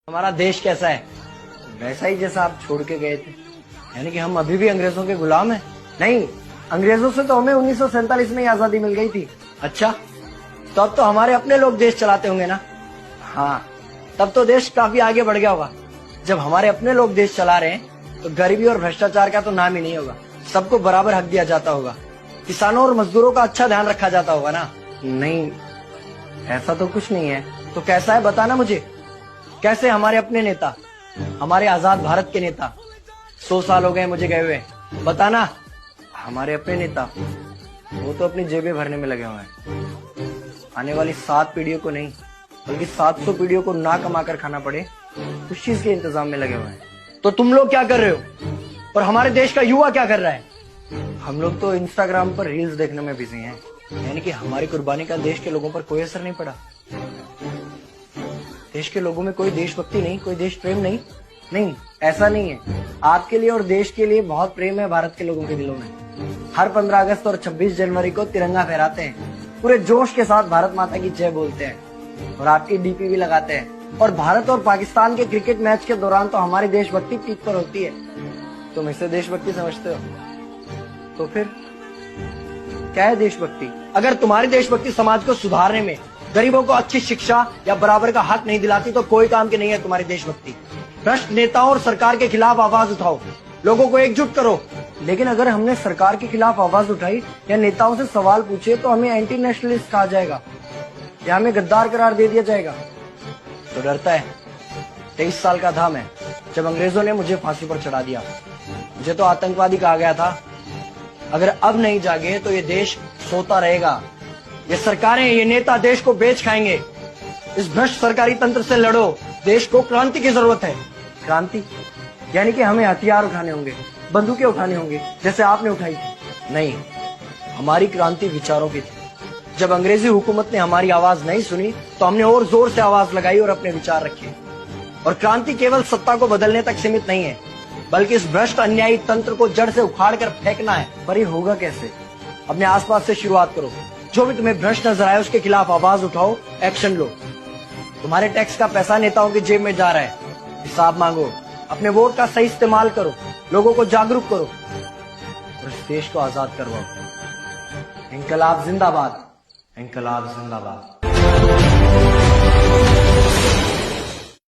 हमारा देश कैसा है? वैसा ही जैसा आप छोड़ के गए थे। यानी कि हम अभी भी अंग्रेजों के गुलाम हैं? नहीं, अंग्रेजों से तो हमें 1947 में ही आजादी मिल गई थी। अच्छा, तो अब तो हमारे अपने लोग देश चलाते होंगे ना? हाँ, तब तो देश काफी आगे बढ़ गया होगा। जब हमारे अपने लोग देश चला रहे हैं तो गरीबी और भ्रष्टाचार का तो नाम ही नहीं होगा। सबको बराबर हक दिया जाता होगा, किसानों और मजदूरों का अच्छा ध्यान रखा जाता होगा ना? नहीं, ऐसा तो कुछ नहीं है। तो कैसा है बताना मुझे। कैसे हमारे अपने नेता, हमारे आजाद भारत के नेता, 100 साल हो गए मुझे गए हुए, बताना। हमारे अपने नेता वो तो अपनी जेबें भरने में लगे हुए हैं। आने वाली 7 पीढ़ियों को नहीं बल्कि 700 पीढ़ियों को ना कमा कर खाना पड़े उस चीज के इंतजाम में लगे हुए हैं। तो तुम लोग क्या कर रहे हो और हमारे देश का युवा क्या कर रहा है? हम लोग तो इंस्टाग्राम पर रील्स देखने में बिजी हैं। यानी कि हमारी कुर्बानी का देश के लोगों पर कोई असर नहीं पड़ा। देश के लोगों में कोई देशभक्ति नहीं, कोई देश प्रेम नहीं। नहीं, ऐसा नहीं है। आपके लिए और देश के लिए बहुत प्रेम है भारत के लोगों के दिलों में। हर 15 अगस्त और 26 जनवरी को तिरंगा फहराते हैं, पूरे जोश के साथ भारत माता की जय बोलते हैं और आपकी डीपी भी लगाते हैं। और भारत और पाकिस्तान के क्रिकेट मैच के दौरान तो हमारी देशभक्ति पीक पर होती है। तुम इसे देशभक्ति समझते हो? तो फिर क्या है देशभक्ति? अगर तुम्हारी देशभक्ति समाज को सुधारने में, गरीबों को अच्छी शिक्षा या बराबर का हक नहीं दिलाती तो कोई काम की नहीं है तुम्हारी देशभक्ति। भ्रष्ट नेताओं और सरकार के खिलाफ आवाज उठाओ, लोगों को एकजुट करो। लेकिन अगर हमने सरकार के खिलाफ आवाज उठाई या नेताओं से सवाल पूछे तो हमें एंटी नेशनलिस्ट कहा जाएगा या हमें गद्दार करार दे दिया जाएगा। तो डरता है। 23 साल का था मैं जब अंग्रेजों ने मुझे फांसी पर चढ़ा दिया। मुझे तो आतंकवादी कहा गया था। अगर अब नहीं जागे तो ये देश सोता रहेगा। ये सरकारें, ये नेता देश को बेच खाएंगे। इस भ्रष्ट सरकारी तंत्र से लड़ो। देश को क्रांति की जरूरत है। क्रांति यानी कि हमें हथियार उठाने होंगे, बंदूकें उठाने होंगे जैसे आपने उठाई थी। नहीं, हमारी क्रांति विचारों की थी। जब अंग्रेजी हुकूमत ने हमारी आवाज नहीं सुनी तो हमने और जोर से आवाज लगाई और अपने विचार रखे। और क्रांति केवल सत्ता को बदलने तक सीमित नहीं है, बल्कि इस भ्रष्ट अन्यायी तंत्र को जड़ से उखाड़ कर फेंकना है। पर ये होगा कैसे? अपने आसपास से शुरुआत करो। जो भी तुम्हें भ्रष्ट नजर आए उसके खिलाफ आवाज उठाओ, एक्शन लो। तुम्हारे टैक्स का पैसा नेताओं की जेब में जा रहा है, हिसाब मांगो। अपने वोट का सही इस्तेमाल करो, लोगों को जागरूक करो और इस देश को आजाद करवाओ। इंकलाब जिंदाबाद, इंकलाब जिंदाबाद।